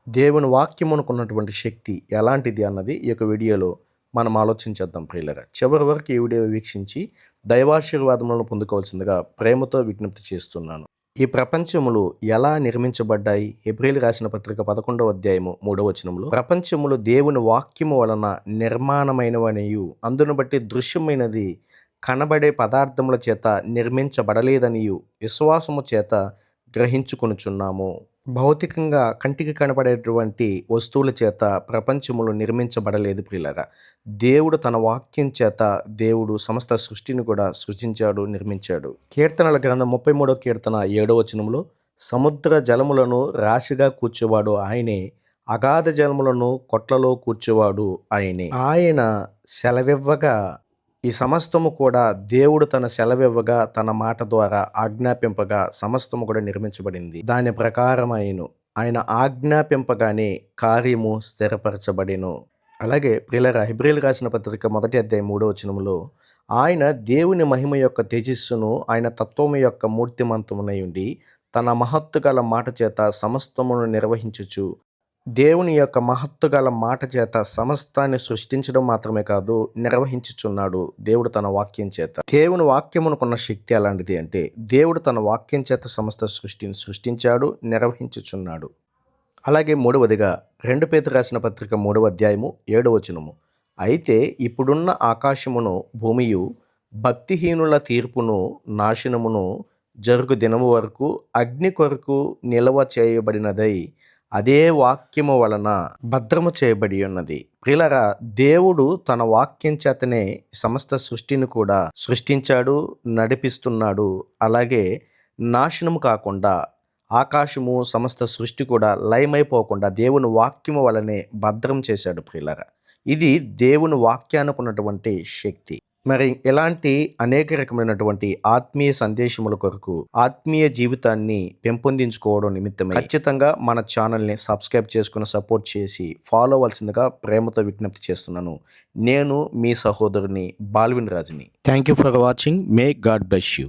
దేవుని వాక్యమునకున్నటువంటి శక్తి ఎలాంటిది అన్నది ఈ యొక్క వీడియోలో మనం ఆలోచించేద్దాం ప్రియులరా. చివరి వరకు ఈ వీడియో వీక్షించి దైవాశీర్వాదములను పొందుకోవాల్సిందిగా ప్రేమతో విజ్ఞప్తి చేస్తున్నాను. ఈ ప్రపంచములు ఎలా నిర్మించబడ్డాయి? హెబ్రీయులకు రాసిన పత్రిక 11వ అధ్యాయము 3వ వచనములో, ప్రపంచములు దేవుని వాక్యము వలన నిర్మాణమైనవనియు అందును బట్టి దృశ్యమైనది కనబడే పదార్థముల చేత నిర్మించబడలేదనియు విశ్వాసము చేత గ్రహించుకొనుచున్నాము. భౌతికంగా కంటికి కనబడేటువంటి వస్తువుల చేత ప్రపంచములు నిర్మించబడలేదు ప్రియులారా. దేవుడు తన వాక్యం చేత దేవుడు సమస్త సృష్టిని కూడా సృజించాడు, నిర్మించాడు. కీర్తనల గ్రంథం 33వ కీర్తన 7వ వచనములో, సముద్ర జలములను రాశిగా కూర్చువాడు ఆయనే, అగాధ జలములను కొట్లలో కూర్చువాడు ఆయనే. ఆయన సెలవివ్వగా ఈ సమస్తము కూడా దేవుడు తన సెలవివ్వగా తన మాట ద్వారా ఆజ్ఞాపింపగా సమస్తము కూడా నిర్మించబడింది. దాని ప్రకారం ఆయన ఆజ్ఞాపింపగానే కార్యము స్థిరపరచబడిను. అలాగే ప్రియులారా, హెబ్రీయులకు రాసిన పత్రిక 1వ అధ్యాయం 3వ వచనములో, ఆయన దేవుని మహిమ యొక్క తేజస్సును ఆయన తత్వము యొక్క మూర్తిమంతమునై ఉండి తన మహత్తు గల మాట చేత సమస్తమును నిర్వహించుచు, దేవుని యొక్క మహత్తు గల మాట చేత సమస్తాన్ని సృష్టించడం మాత్రమే కాదు, నిర్వహించుచున్నాడు దేవుడు తన వాక్యం చేత. దేవుని వాక్యమునకున్న శక్తి అలాంటిది అంటే, దేవుడు తన వాక్యం చేత సమస్త సృష్టిని సృష్టించాడు, నిర్వహించుచున్నాడు. అలాగే మూడవదిగా 2 పేతురు రాసిన పత్రిక 3వ అధ్యాయము 7వ వచనము, అయితే ఇప్పుడున్న ఆకాశమును భూమియు భక్తిహీనుల తీర్పును నాశనమును జరుగు దినము వరకు అగ్ని కొరకు నిల్వ చేయబడినదై అదే వాక్యము వలన భద్రము చేయబడి ఉన్నది. ప్రియులారా, దేవుడు తన వాక్యం చేతనే సమస్త సృష్టిని కూడా సృష్టించాడు, నడిపిస్తున్నాడు. అలాగే నాశనము కాకుండా ఆకాశము సమస్త సృష్టి కూడా లయమైపోకుండా దేవుని వాక్యము వలనే భద్రం చేశాడు ప్రియులారా. ఇది దేవుని వాక్యానికి ఉన్నటువంటి శక్తి. మరి ఇలాంటి అనేక రకమైనటువంటి ఆత్మీయ సందేశముల కొరకు ఆత్మీయ జీవితాన్ని పెంపొందించుకోవడం నిమిత్తమై ఖచ్చితంగా మన ఛానల్ని సబ్స్క్రైబ్ చేసుకుని సపోర్ట్ చేసి ఫాలో అవ్వాల్సిందిగా ప్రేమతో విజ్ఞప్తి చేస్తున్నాను. నేను మీ సహోదరుని బాల్విన్ రాజుని. Thank you for watching. May God bless you.